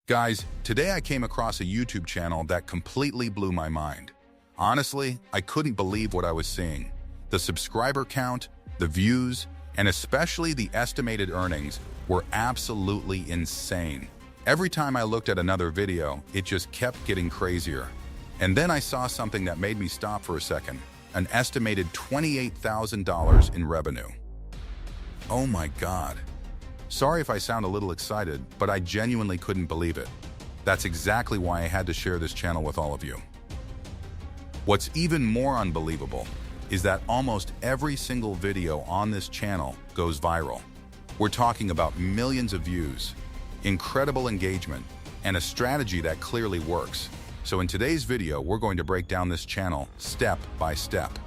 Guys, today I came across a YouTube channel that completely blew my mind. Honestly, I couldn't believe what I was seeing. The subscriber count, the views, and especially the estimated earnings were absolutely insane. Every time I looked at another video, it just kept getting crazier. And then I saw something that made me stop for a second. An estimated $28,000 in revenue. Oh my God. Sorry if I sound a little excited, but I genuinely couldn't believe it. That's exactly why I had to share this channel with all of you. What's even more unbelievable is that almost every single video on this channel goes viral. We're talking about millions of views, incredible engagement, and a strategy that clearly works. So in today's video, we're going to break down this channel step by step.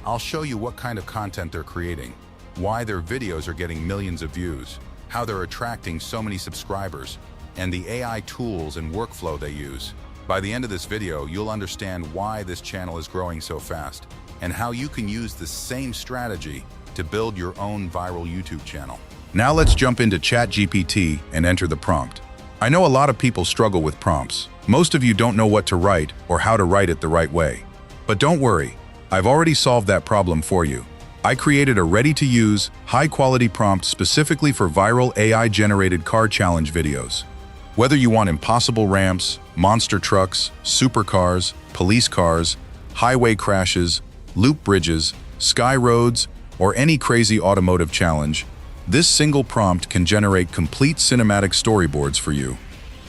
I'll show you what kind of content they're creating, why their videos are getting millions of views, how they're attracting so many subscribers, and the AI tools and workflow they use. By the end of this video, you'll understand why this channel is growing so fast and how you can use the same strategy to build your own viral YouTube channel. Now let's jump into ChatGPT and enter the prompt. I know a lot of people struggle with prompts. Most of you don't know what to write or how to write it the right way. But don't worry, I've already solved that problem for you. I created a ready-to-use, high-quality prompt specifically for viral AI-generated car challenge videos. Whether you want impossible ramps, monster trucks, supercars, police cars, highway crashes, loop bridges, sky roads, or any crazy automotive challenge, this single prompt can generate complete cinematic storyboards for you.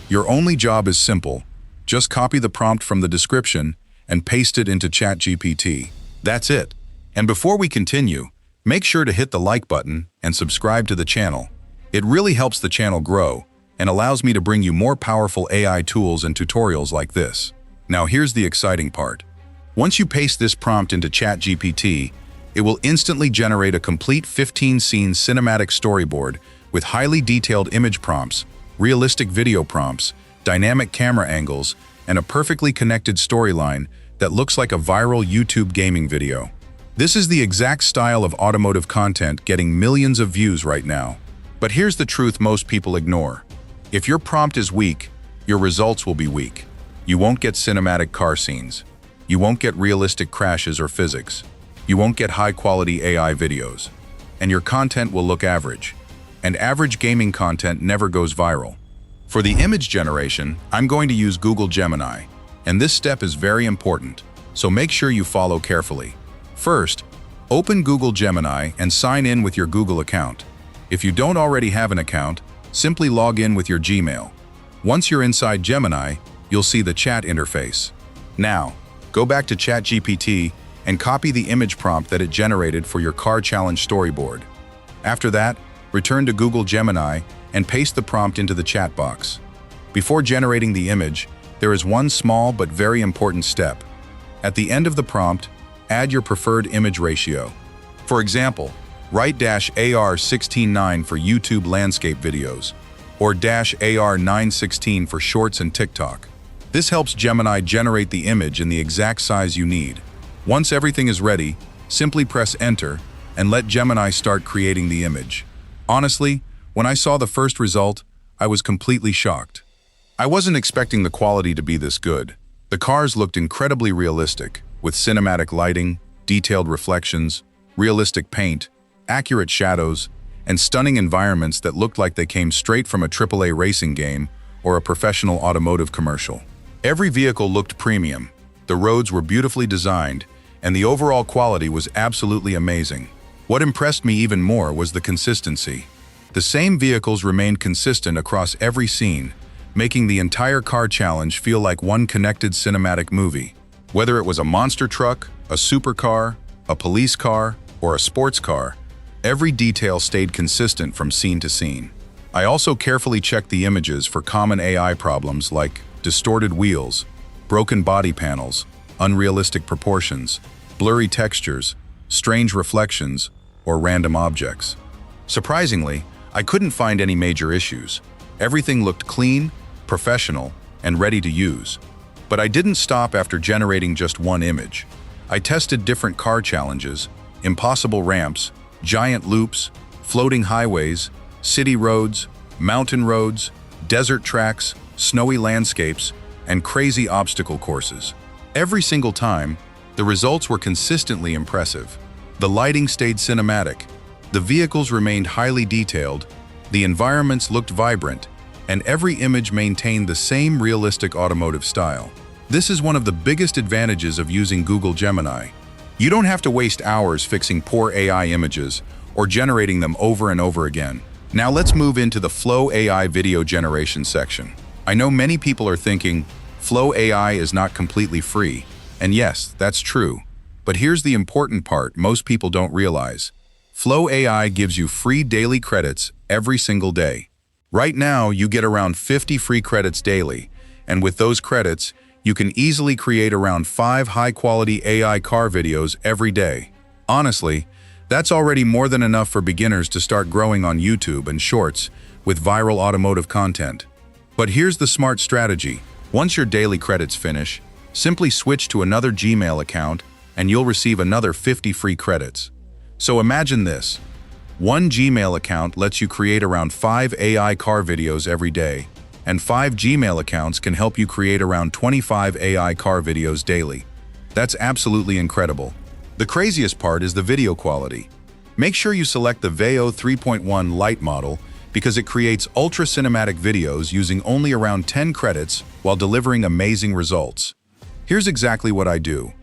Your only job is simple. Just copy the prompt from the description and paste it into ChatGPT. That's it. And before we continue, make sure to hit the like button and subscribe to the channel. It really helps the channel grow and allows me to bring you more powerful AI tools and tutorials like this. Now here's the exciting part. Once you paste this prompt into ChatGPT, it will instantly generate a complete 15-scene cinematic storyboard with highly detailed image prompts, realistic video prompts, dynamic camera angles, and a perfectly connected storyline that looks like a viral YouTube gaming video. This is the exact style of automotive content getting millions of views right now. But here's the truth most people ignore. If your prompt is weak, your results will be weak. You won't get cinematic car scenes. You won't get realistic crashes or physics. You won't get high-quality AI videos. And your content will look average. And average gaming content never goes viral. For the image generation, I'm going to use Google Gemini. And this step is very important, so make sure you follow carefully. First, open Google Gemini and sign in with your Google account. If you don't already have an account, simply log in with your Gmail. Once you're inside Gemini, you'll see the chat interface. Now, go back to ChatGPT and copy the image prompt that it generated for your car challenge storyboard. After that, return to Google Gemini and paste the prompt into the chat box. Before generating the image, there is one small but very important step. At the end of the prompt, add your preferred image ratio. For example, write -AR16:9 for YouTube landscape videos, or -AR916 for shorts and TikTok. This helps Gemini generate the image in the exact size you need. Once everything is ready, simply press enter and let Gemini start creating the image. Honestly, when I saw the first result, I was completely shocked. I wasn't expecting the quality to be this good. The cars looked incredibly realistic, with cinematic lighting, detailed reflections, realistic paint, accurate shadows, and stunning environments that looked like they came straight from a AAA racing game or a professional automotive commercial. Every vehicle looked premium, the roads were beautifully designed, and the overall quality was absolutely amazing. What impressed me even more was the consistency. The same vehicles remained consistent across every scene, making the entire car challenge feel like one connected cinematic movie. Whether it was a monster truck, a supercar, a police car, or a sports car, every detail stayed consistent from scene to scene. I also carefully checked the images for common AI problems like distorted wheels, broken body panels, unrealistic proportions, blurry textures, strange reflections, or random objects. Surprisingly, I couldn't find any major issues. Everything looked clean, professional, and ready to use. But I didn't stop after generating just one image. I tested different car challenges, impossible ramps, giant loops, floating highways, city roads, mountain roads, desert tracks, snowy landscapes, and crazy obstacle courses. Every single time, the results were consistently impressive. The lighting stayed cinematic, the vehicles remained highly detailed, the environments looked vibrant, and every image maintained the same realistic automotive style. This is one of the biggest advantages of using Google Gemini. You don't have to waste hours fixing poor AI images or generating them over and over again. Now let's move into the Flow AI video generation section. I know many people are thinking, Flow AI is not completely free. And yes, that's true. But here's the important part most people don't realize. Flow AI gives you free daily credits every single day. Right now, you get around 50 free credits daily, and with those credits, you can easily create around 5 high-quality AI car videos every day. Honestly, that's already more than enough for beginners to start growing on YouTube and Shorts with viral automotive content. But here's the smart strategy. Once your daily credits finish, simply switch to another Gmail account and you'll receive another 50 free credits. So imagine this. One Gmail account lets you create around 5 AI car videos every day, and 5 Gmail accounts can help you create around 25 AI car videos daily. That's absolutely incredible. The craziest part is the video quality. Make sure you select the Veo 3.1 Lite model because it creates ultra-cinematic videos using only around 10 credits while delivering amazing results. Here's exactly what I do.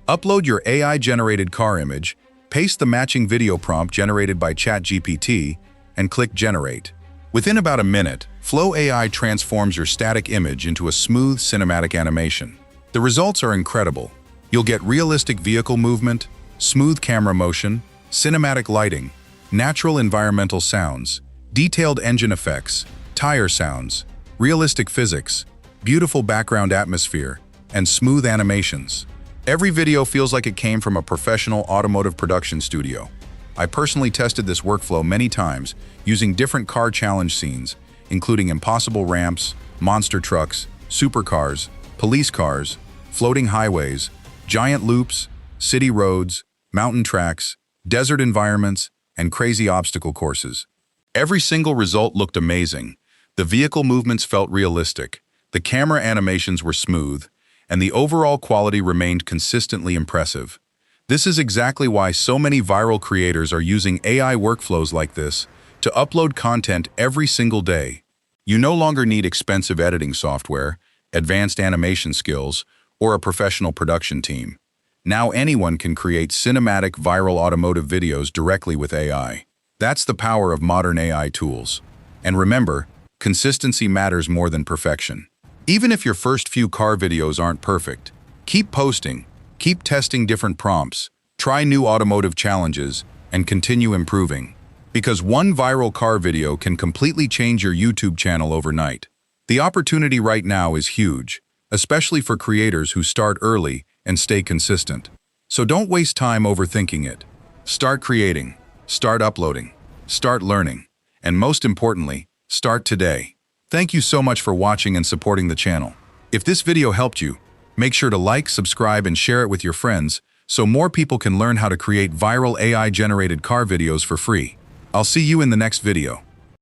Upload your AI-generated car image, paste the matching video prompt generated by ChatGPT, and click Generate. Within about a minute, Flow AI transforms your static image into a smooth cinematic animation. The results are incredible. You'll get realistic vehicle movement, smooth camera motion, cinematic lighting, natural environmental sounds, detailed engine effects, tire sounds, realistic physics, beautiful background atmosphere, and smooth animations. Every video feels like it came from a professional automotive production studio. I personally tested this workflow many times using different car challenge scenes, including impossible ramps, monster trucks, supercars, police cars, floating highways, giant loops, city roads, mountain tracks, desert environments, and crazy obstacle courses. Every single result looked amazing. The vehicle movements felt realistic, the camera animations were smooth, and the overall quality remained consistently impressive. This is exactly why so many viral creators are using AI workflows like this to upload content every single day. You no longer need expensive editing software, advanced animation skills, or a professional production team. Now anyone can create cinematic viral automotive videos directly with AI. That's the power of modern AI tools. And remember, consistency matters more than perfection. Even if your first few car videos aren't perfect, keep posting, keep testing different prompts, try new automotive challenges, and continue improving. Because one viral car video can completely change your YouTube channel overnight. The opportunity right now is huge, especially for creators who start early and stay consistent. So don't waste time overthinking it. Start creating, start uploading, start learning, and most importantly, start today. Thank you so much for watching and supporting the channel. If this video helped you, make sure to like, subscribe, and share it with your friends so more people can learn how to create viral AI-generated car videos for free. I'll see you in the next video.